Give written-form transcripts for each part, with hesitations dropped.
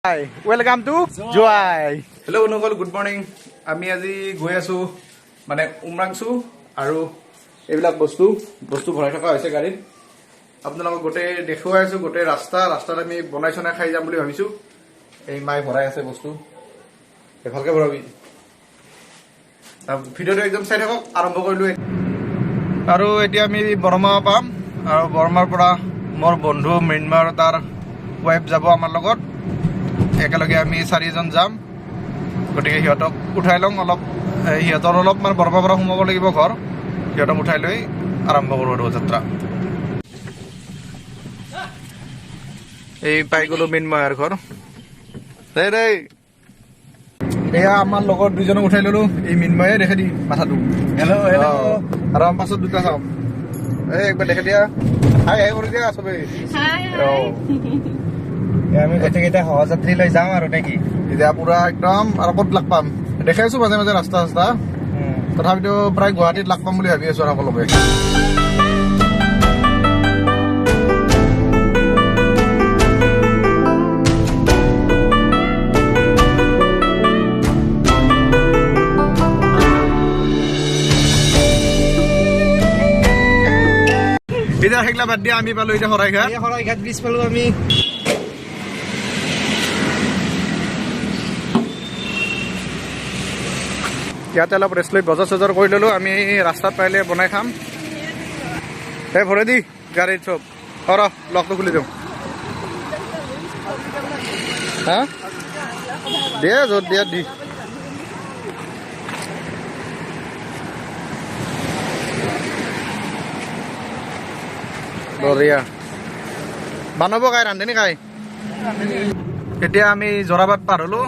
Hi, welcome to Joy. Hello, Nogol. Good morning. আমি আজি গৈ আছো মানে উমৰাংচু আৰু এইবিলাক বস্তু ভৰাই থকা হৈছে গাড়ীত আপোনালোকক গোটে দেখুৱাই আছো গোটে ৰাস্তাত আমি বনাইছনা খাই যাম বুলি ভাবিছো এই মাই ভৰাই আছে বস্তু এ ভালকে ভৰাবি ভিডিওটো একদম চাই থাকক আৰম্ভ কৰিলো আৰু এতিয়া আমি বৰমা পাম আৰু বৰমাৰ পৰা মোৰ বন্ধু মৃন্ময় তাৰ ওয়াইফ যাব আমাৰ লগত একেলগে আমি চাৰিজন যাম গতিকে হিয়তক উঠাই লং অলপ হিয়তৰ অলপ মানে বৰমা পৰা সোমাব লাগিব ঘৰ হিয়তক উঠাই লৈ আৰম্ভ কৰো যাত্ৰা এই পাই গলো মৃন্ময়ৰ ঘৰ ৰে এয়া আমাৰ লগত দুজনক উঠাই ললো এই মৃন্ময়ে দেখে দি মাথাটো হেল্ল আৰু আমাৰ পাছত দুটা চাম এই একবাৰ দেখে দিয়া হাই হাই কৰি দিয়া সবে হাই আমি গোটেইকেইটা সহযাত্ৰী লৈ যাম আৰু নেকি এতিয়া পুৰা একদম আৰু ক'ত লাগ পাম দেখাইছো মাজে মাজে ৰাস্তা তথাপিতো প্ৰায় গুৱাহাটীত লাগ পাম বুলি ভাবি আছো সকলোকে এতিয়া সেইগিলা বাদ দিয়া আমি পালো এতিয়া শৰাইঘাট ব্ৰিজ পালো আমি ইয়াতে অলপ ৰেষ্ট লৈ বজাৰ চজাৰ কৰি ললো আমি ৰাস্তাত পাৰিলে বনাই খাম এই ভৰাই দি গাড়ীত চব লকটো খুলি দিওঁ হা দিয়ে য'ত দিয়া দি বঢ়িয়া বানাব কাই ৰান্ধনি কাই এতিয়া আমি জৰাবাদ পাৰ হলো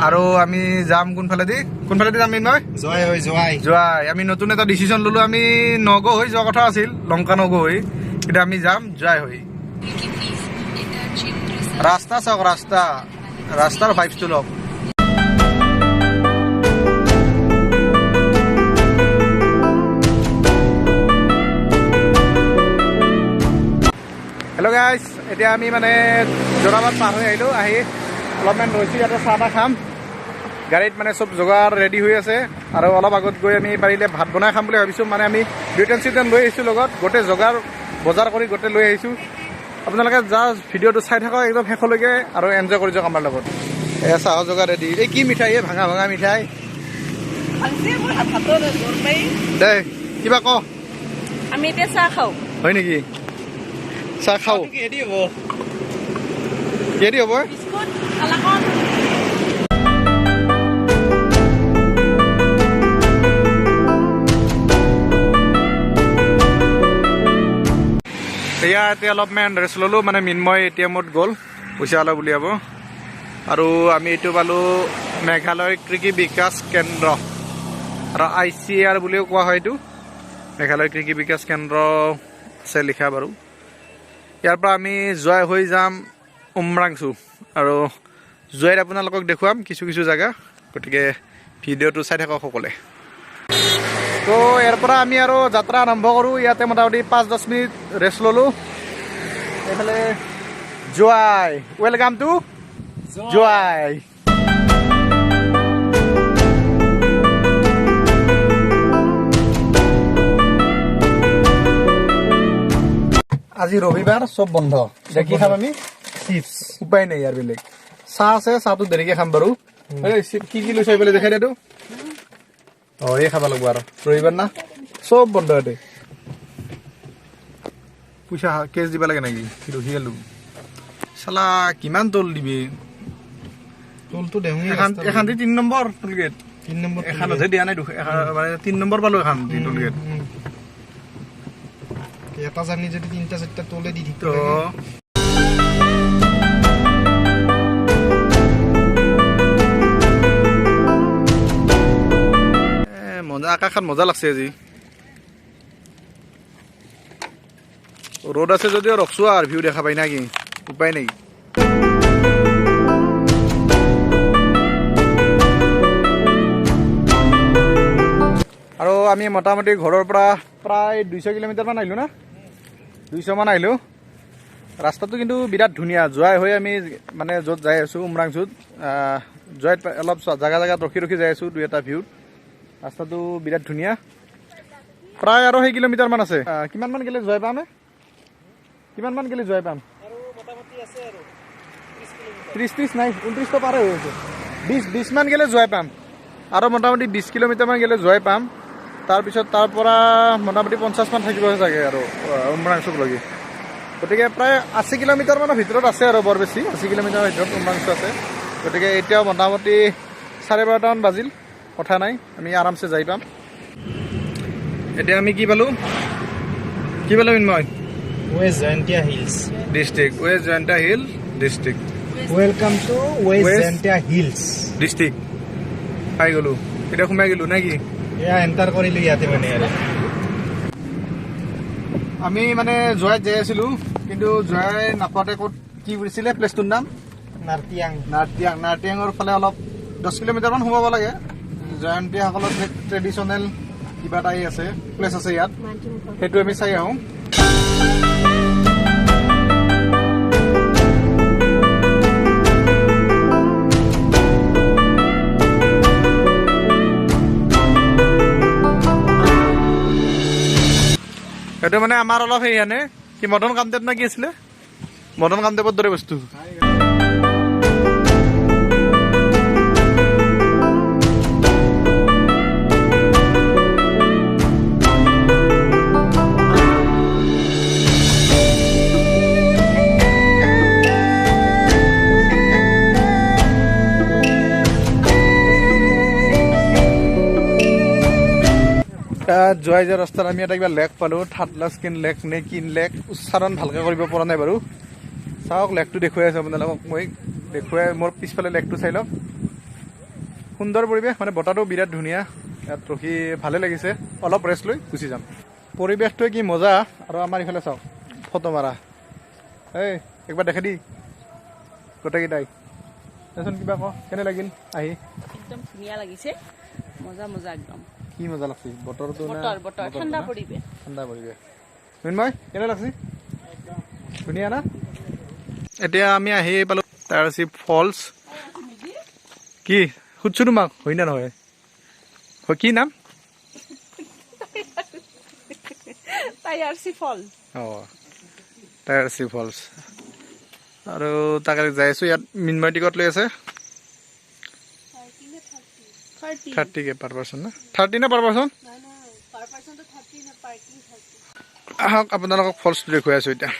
আৰু আমি যাম কোনফালে দি যাম নহয় জয় আমি নতুন এটা ডিচিশন ললো আমি নগো হৈ যোৱা কথা আছিল লংকা নগো হৈ কিন্তু আমি যাম জয় হৈ ৰাস্তা চাওক ৰাস্তাৰ ভাইবছটো লওক হেল্ল' গাইজ এতিয়া আমি মানে জোৰাবাদ পাৰ হৈ আহিলোঁ আহি অলপমান ৰৈছোঁ ইয়াতে চাহ তাহ খাম গাড়ীত মানে চব যোগাৰ ৰেডি হৈ আছে আৰু অলপ আগত গৈ আমি পাৰিলে ভাত বনাই খাম বুলি ভাবিছোঁ মানে আমি চিটেন লৈ আহিছোঁ লগত গোটেই বজাৰ কৰি গোটেই লৈ আহিছোঁ আপোনালোকে জাষ্ট ভিডিঅ'টো চাই থাকক একদম শেষলৈকে আৰু এনজয় কৰি যাওক আমাৰ লগত এয়া চাহৰ যোগাৰ ৰেডি এই কি মিঠাই এই ভাঙা মিঠাই দে কিবা ক আমি এতিয়া চাহ খাওঁ হয় নেকি চাহ খাওঁ কিহেদি হ'ব বিস্কুট কালাকন ইয়াতে অলপমান ৰেষ্ট ল'লোঁ মানে মৃন্ময় এটিএমত গ'ল পইচা অলপ উলিয়াব আৰু আমি এইটো পালোঁ মেঘালয় কৃষি বিকাশ কেন্দ্ৰ আৰু ICAR বুলিও কোৱা হয় এইটো মেঘালয় কৃষি বিকাশ কেন্দ্ৰ আছে লিখা বাৰু ইয়াৰ পৰা আমি জয় হৈ যাম উমৰাংচু আৰু জয়ত আপোনালোকক দেখুৱাম কিছু জেগা গতিকে ভিডিঅ'টো চাই থাকক সকলোৱে তো ইয়াৰ পৰা আমি আৰু যাত্ৰা আৰম্ভ কৰোঁ ইয়াতে মোটামুটি 5-10 মিনিট ৰেষ্ট ল'লোঁ এইফালে জয় ৱেলকাম টু জয় আজি ৰবিবাৰ চব বন্ধ দেখি খাম আমি চিপছ উপায় নাই ইয়াৰ বেলেগ চাহ আছে চাহটো দেৰিকে খাম বাৰু কি লৈছে এইফালে দেখাই দিয়াটো এই খাব লাগিব আৰু ৰবিবাৰ না চব বন্ধ ইয়াতে পইচা কেছ দিব লাগে নেকি ৰখি গলো চালা কিমান তোল দিবি তোলটো দেওঁ এখন 3 নম্বৰ টোলগেট 3 নম্বৰ এখনতহে দিয়া নাই মানে 3 নম্বৰ পালো এখন টোলগেট এটা জানি যদি 3-4টা তোলে দি দিত মজা আকাশত মজা লাগছে আজি ৰ'দ আছে যদিও ৰখছো আৰু ভিউ দেখা পাই নাকি উপায় নেকি আৰু আমি মোটামুটি ঘৰৰ পৰা প্ৰায় 200 কিলোমিটাৰ মান আহিলোঁ না 200 মান আহিলোঁ ৰাস্তাটো কিন্তু বিৰাট ধুনীয়া যোৱাই হৈ আমি মানে য'ত যাই আছোঁ উমৰাংচুত যোৱাত অলপ জাগা জাগাত ৰখি ৰখি যাই আছোঁ দুই এটা ভিউত ৰাস্তাটো বিৰাট ধুনীয়া প্ৰায় আৰু সেই কিলোমিটাৰমান আছে কিমানমান গ'লে যোৱাই পাম কিমানমান গ'লে যোৱাই পাম 30 নাই 29 পাৰ হৈ আছে 20 মান গ'লে যোৱাই পাম আৰু মোটামুটি 20 কিলোমিটাৰমান গ'লে যোৱাই পাম তাৰপিছত তাৰ পৰা মোটামুটি 50 মান থাকিব চাগে আৰু উমৰাংচুকলৈকে গতিকে প্ৰায় 80 কিলোমিটাৰমানৰ ভিতৰত আছে আৰু বৰ বেছি 80 কিলোমিটাৰৰ ভিতৰত উমৰাংচু আছে গতিকে এতিয়াও মোটামুটি 12:30মান বাজিল কথা নাই আমি আৰামছে যাই পাম এতিয়া আমি কি পালোঁ মিনময় West Jaintia Hills. District west Jaintia hill district Welcome to West West- Jaintia Hills. District পাই গ'লোঁ এতিয়া সোমাই গ'লোঁ নে কি এয়া এণ্টাৰ কৰিলোঁ ইয়াতে মানে আৰু আমি মানে জয়াত যাই আছিলোঁ কিন্তু জয়াই নাপাওঁতে ক'ত কি কৰিছিলে প্লেচটোৰ নাম নাৰ্টিয়াং নাৰ্টিয়াঙৰ ফালে অলপ 10 কিলোমিটাৰমান সোমাব লাগে জয়ন্তীসকলৰ ট্ৰেডিশ্যনেল কিবা এটা আছে প্লেচ আছে ইয়াত সেইটো আমি চাই আহোঁ সেইটো মানে আমাৰ অলপ হেৰি আনে কি মদন কামদেৱ নে কি আছিলে মদন কামদেৱৰ দৰে বস্তু যোৱাই যোৱা ৰাস্তাত আমি এটা কিবা লেক পালোঁ থাটলাস্কিন লেক নে কিন লেক উচ্চাৰণ ভালকৈ কৰিব পৰা নাই বাৰু চাওক লেকটো দেখুৱাই আছোঁ আপোনালোকক মই দেখুৱাই মোৰ পিছফালে লেকটো চাই লওক সুন্দৰ পৰিৱেশ মানে বতাহটো বিৰাট ধুনীয়া ইয়াত ৰখি ভালে লাগিছে অলপ ৰেষ্ট লৈ গুচি যাম পৰিৱেশটোৱে কি মজা আৰু আমাৰ ইফালে চাওক ফটো মাৰা এই একবাৰ দেখে দি গোটেইকেইটাই দেচোন কিবা ক কেনে লাগিল আহি একদম ধুনীয়া লাগিছে মজা একদম কি মজা লাগছে বতৰটো বতৰ ঠাণ্ডা পৰিৱেশ মিনময় কেনে লাগছে ধুনীয়া না এতিয়া আমি আহি পালোঁ তাৰচি ফলছ কি সুধছোঁ তোমাক হয় না নহয় কি নাম টায়াৰচি ফল অঁ টায়াৰচি ফলছ আৰু তাকে যাই আছোঁ ইয়াত মিনময় টিকট লৈ আছে 30K per person না 30 না per person আহক আপোনালোকক ফলছটো দেখুৱাই আছোঁ এতিয়া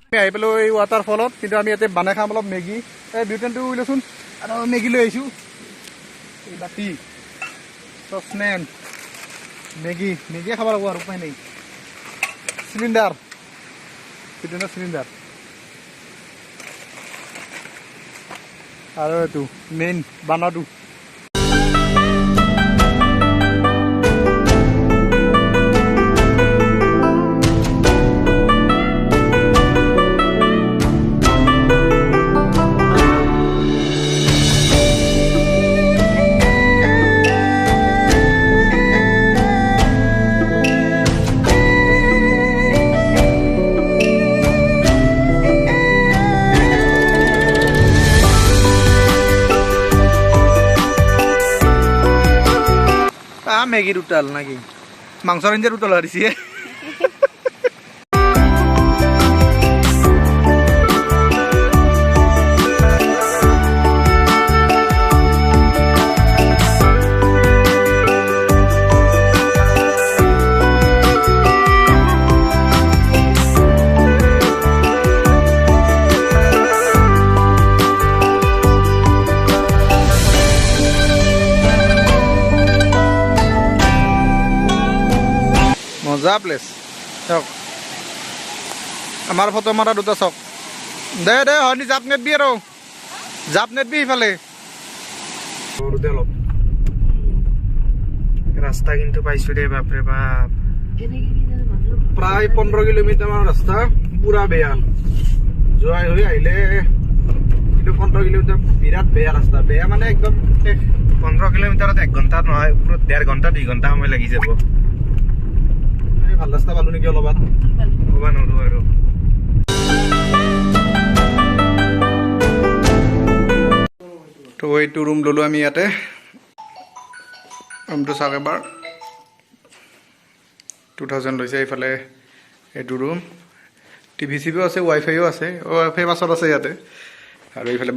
আমি আহি পালোঁ এই ৱাটাৰফলত কিন্তু আমি ইয়াতে বনাই খাম অলপ মেগী এই বিউটেনটো ওলাচোন আৰু মেগী লৈ আহিছোঁ এই বাতি চচমেন মেগী খাব লাগিব আৰু উপায় নাই চিলিণ্ডাৰ চিলিণ্ডাৰ আৰু এইটো মেইন বানাটো মেগীৰ উঠাল নাকি মাংসৰ ইঞ্জেৰ উঠাল হাৰিছি মজা প্লেচ চাওক আমাৰ ফটো মাৰা দুটা চাওক দে হয়নি জাপ নেটবি আৰু জাপ নেটবি ইফালে অলপ ৰাস্তা কিন্তু পাইছো দে বাপৰে বাপ প্ৰায় 15 কিলোমিটাৰ মান ৰাস্তা পুৰা বেয়া যোৱাই হৈ আহিলে কিন্তু 15 কিলোমিটাৰ বিৰাট বেয়া ৰাস্তা বেয়া মানে একদম 15 কিলোমিটাৰত 1 ঘণ্টা নহয় পুরো 1.5 ঘণ্টা 2 ঘণ্টা সময় লাগি যাব এই ভাল ৰাস্তা পালো নেকি অলপমান ক'বা নোৱাৰো আৰু তো এইটো ৰুম ল'লোঁ আমি ইয়াতে ৰুমটো চাওক এবাৰ 2000 লৈছে এইফালে এইটো ৰুম টিভি চিভিও আছে ৱাইফাইও আছে ৱাইফাই পাছত আছে ইয়াতে আৰু এইফালে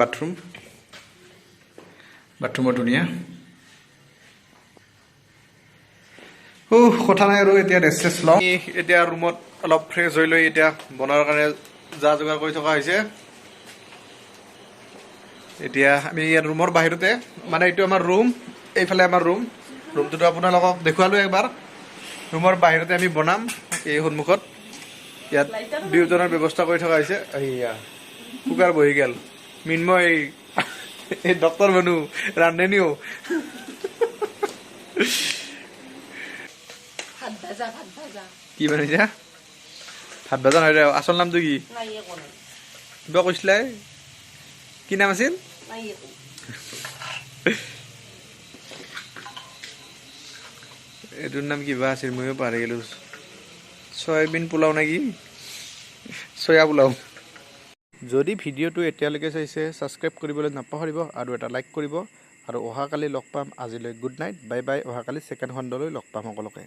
বাথৰুমো ধুনীয়া কথা নাই আৰু এতিয়া ৰেষ্ট চেষ্ট লওঁ এতিয়া ৰুমত অলপ ফ্ৰেছ হৈ লৈ এতিয়া বনোৱাৰ কাৰণে যা যোগাৰ কৰি থকা হৈছে এতিয়া আমি ইয়াত ৰুমৰ বাহিৰতে মানে এইটো আমাৰ ৰুম এইফালে আমাৰ ৰুমটোতো আপোনালোকক দেখুৱালোঁ একবাৰ ৰুমৰ বাহিৰতে আমি বনাম এই সন্মুখত ইয়াত বিউজনৰ ব্যৱস্থা কৰি থকা হৈছে এয়া কুকাৰ বহি গেল মিন্ময় এই ডক্টৰ মানুহ ৰান্ধনিও কি বনাইছা ভাত ভাজা নহয় আচল নামটো কি কিবা কৈছিলা কি নাম আছিল এইটোৰ নাম কিবা আছিল ময়ো পাহৰি গলো চয়াবিন পোলাও নেকি চয়া পোলাও যদি ভিডিঅ'টো এতিয়ালৈকে চাইছে ছাবস্ক্ৰাইব কৰিবলৈ নাপাহৰিব আৰু এটা লাইক কৰিব আৰু অহাকালি লগ পাম আজিলৈ গুড নাইট বাই বাই অহাকালি ছেকেণ্ড খণ্ডলৈ লগ পাম সকলোকে